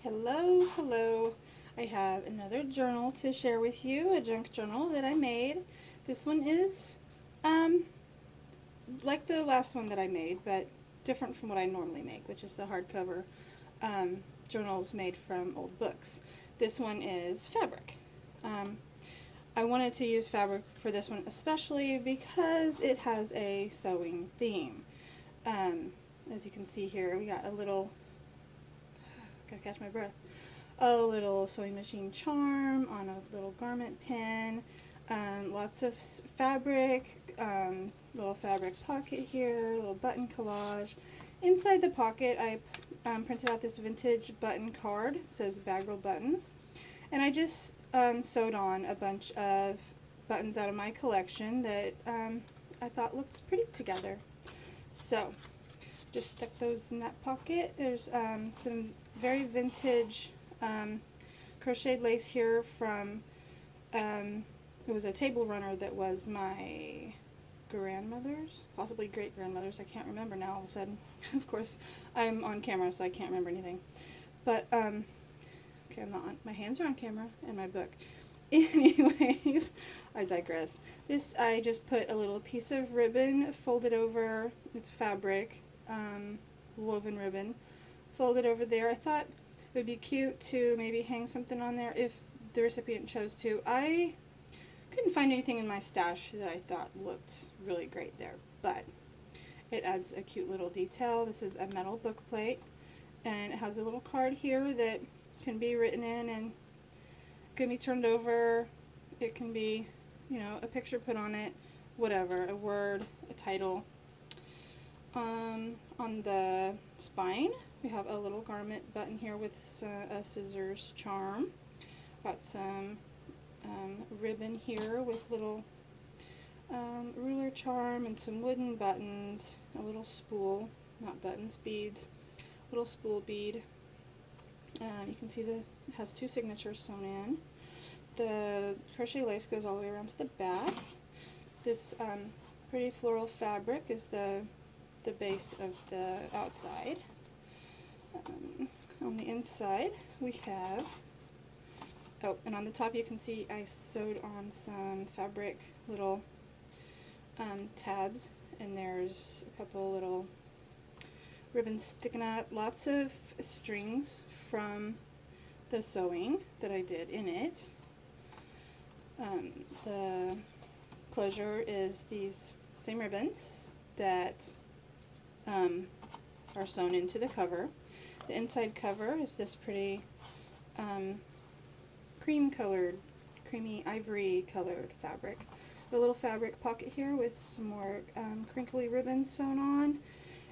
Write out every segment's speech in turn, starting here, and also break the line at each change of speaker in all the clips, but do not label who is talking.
Hello, hello. I have another journal to share with you, a junk journal that I made. This one is like the last one that I made, but different from what I normally make, which is the hardcover journals made from old books. This one is fabric. I wanted to use fabric for this one especially because it has a sewing theme. As you can see here, we got a little, gotta catch my breath, a little sewing machine charm on a little garment pin, lots of fabric, little fabric pocket here, little button collage. Inside the pocket I printed out this vintage button card. It says Bag Roll Buttons, and I just sewed on a bunch of buttons out of my collection that I thought looked pretty together. So just stuck those in that pocket. There's some very vintage crocheted lace here from, it was a table runner that was my grandmother's, possibly great-grandmother's, I can't remember now all of a sudden. Of course, I'm on camera, so I can't remember anything. But, okay, I'm not on, my hands are on camera, and my book. Anyways, I digress. This, I just put a little piece of ribbon folded over, it's fabric, woven ribbon, folded over there. I thought it would be cute to maybe hang something on there if the recipient chose to. I couldn't find anything in my stash that I thought looked really great there, but it adds a cute little detail. This is a metal book plate, and it has a little card here that can be written in and can be turned over. It can be, you know, a picture put on it, whatever, a word, a title. On the spine, we have a little garment button here with a scissors charm. Got some ribbon here with little ruler charm and some wooden buttons, a little spool, not buttons, beads, little spool bead. You can see it has two signatures sewn in. The crochet lace goes all the way around to the back. This pretty floral fabric is the base of the outside. On the inside we have, oh, and on the top you can see I sewed on some fabric little tabs, and there's a couple little ribbons sticking out, lots of strings from the sewing that I did in it. The closure is these same ribbons that are sewn into the cover. The inside cover is this pretty creamy ivory colored fabric. A little fabric pocket here with some more crinkly ribbons sewn on.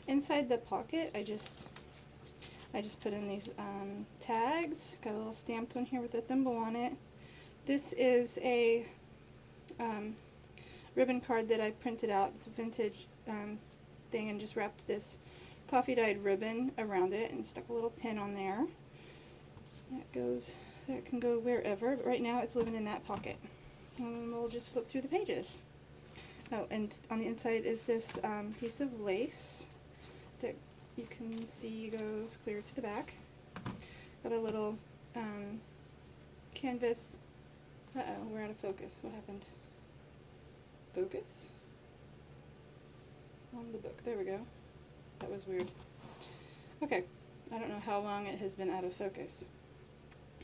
Inside the pocket, I just put in these tags. Got a little stamped one here with a thimble on it. This is a ribbon card that I printed out. It's a vintage thing, and just wrapped this coffee dyed ribbon around it and stuck a little pin on there. That can go wherever, but right now it's living in that pocket. And we'll just flip through the pages. Oh, and on the inside is this piece of lace that you can see goes clear to the back. Got a little canvas. Uh-oh, we're out of focus. What happened? Focus? On the book. There we go. That was weird. Okay. I don't know how long it has been out of focus.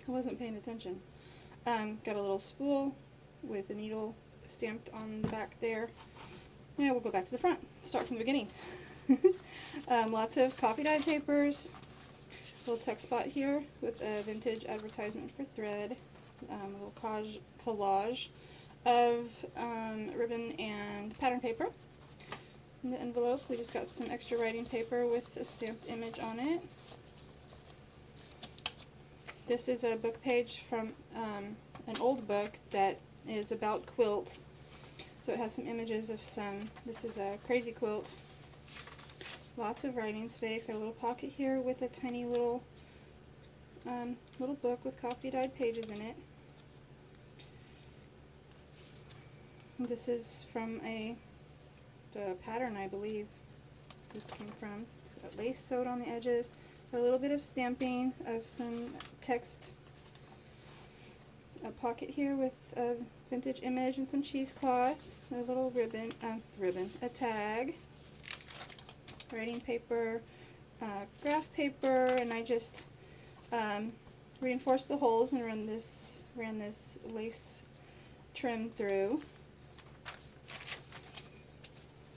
I wasn't paying attention. Got a little spool with a needle stamped on the back there. Yeah, we'll go back to the front. Start from the beginning. Lots of coffee dyed papers. Little text spot here with a vintage advertisement for thread. A little collage of ribbon and pattern paper. In the envelope, we just got some extra writing paper with a stamped image on it. This is a book page from an old book that is about quilts. So it has some images of this is a crazy quilt. Lots of writing space. Got a little pocket here with a tiny little book with coffee dyed pages in it. This is from the pattern, I believe this came from. It's got lace sewed on the edges, A little bit of stamping of some text. A pocket here with a vintage image and some cheesecloth. A little ribbon, a tag. Writing paper, graph paper, and I just reinforced the holes and ran this lace trim through.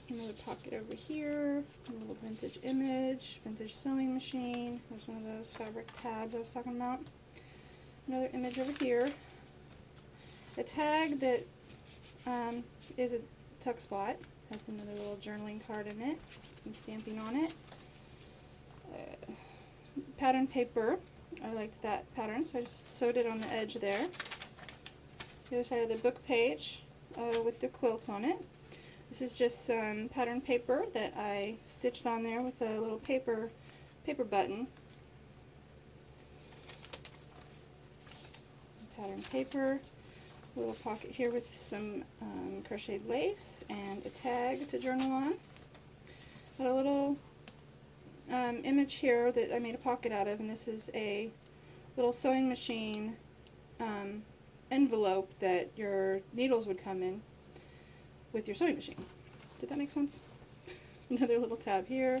Another pocket over here, a little vintage image, vintage sewing machine. There's one of those fabric tabs I was talking about. Another image over here. A tag that is a tuck spot. Has another little journaling card in it. Some stamping on it. Pattern paper. I liked that pattern, so I just sewed it on the edge there. The other side of the book page with the quilts on it. This is just some pattern paper that I stitched on there with a little paper button. Pattern paper. A little pocket here with some crocheted lace and a tag to journal on. Got a little image here that I made a pocket out of, and this is a little sewing machine envelope that your needles would come in with your sewing machine. Did that make sense? Another little tab here,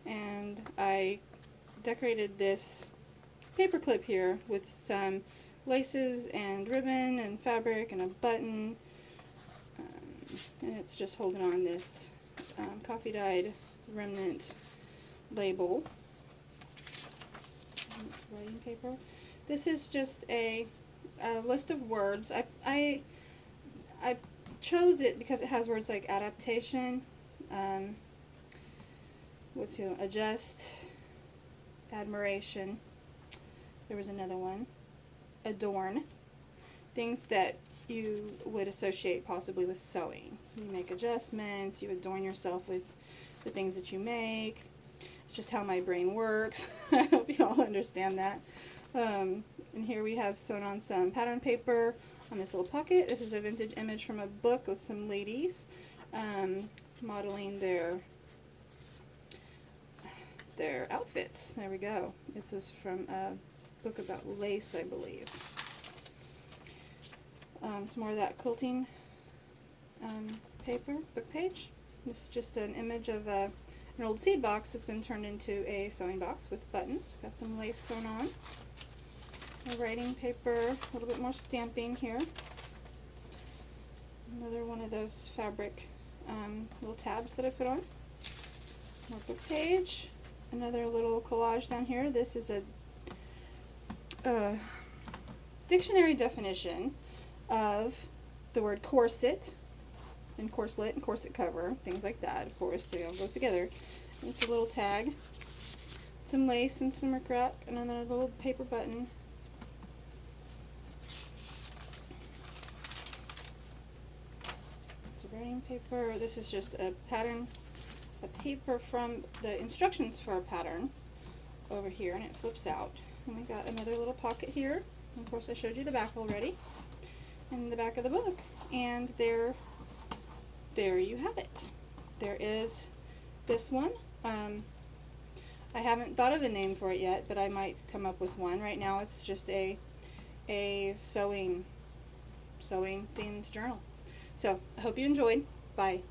and I decorated this paper clip here with some laces and ribbon and fabric and a button, and it's just holding on this coffee dyed remnant label. Writing paper. This is just a list of words. I chose it because it has words like adaptation, adjust, admiration. There was another one. Adorn. Things that you would associate possibly with sewing. You make adjustments, you adorn yourself with the things that you make. It's just how my brain works. I hope you all understand that. And here we have sewn on some pattern paper on this little pocket. This is a vintage image from a book with some ladies modeling their outfits. There we go. This is from a book about lace, I believe. Some more of that quilting paper, book page. This is just an image of an old seed box that's been turned into a sewing box with buttons. Got some lace sewn on. A writing paper, a little bit more stamping here. Another one of those fabric little tabs that I put on. More book page. Another little collage down here. This is a dictionary definition of the word corset and corselet and corset cover, things like that. Of course, they all go together. And it's a little tag, some lace and some rickrack, and another little paper button. It's a writing paper. This is just a pattern, a paper from the instructions for a pattern over here, and it flips out. And we got another little pocket here. And of course, I showed you the back already, and the back of the book. And there you have it. There is this one. I haven't thought of a name for it yet, but I might come up with one. Right now, it's just a sewing themed journal. So I hope you enjoyed. Bye.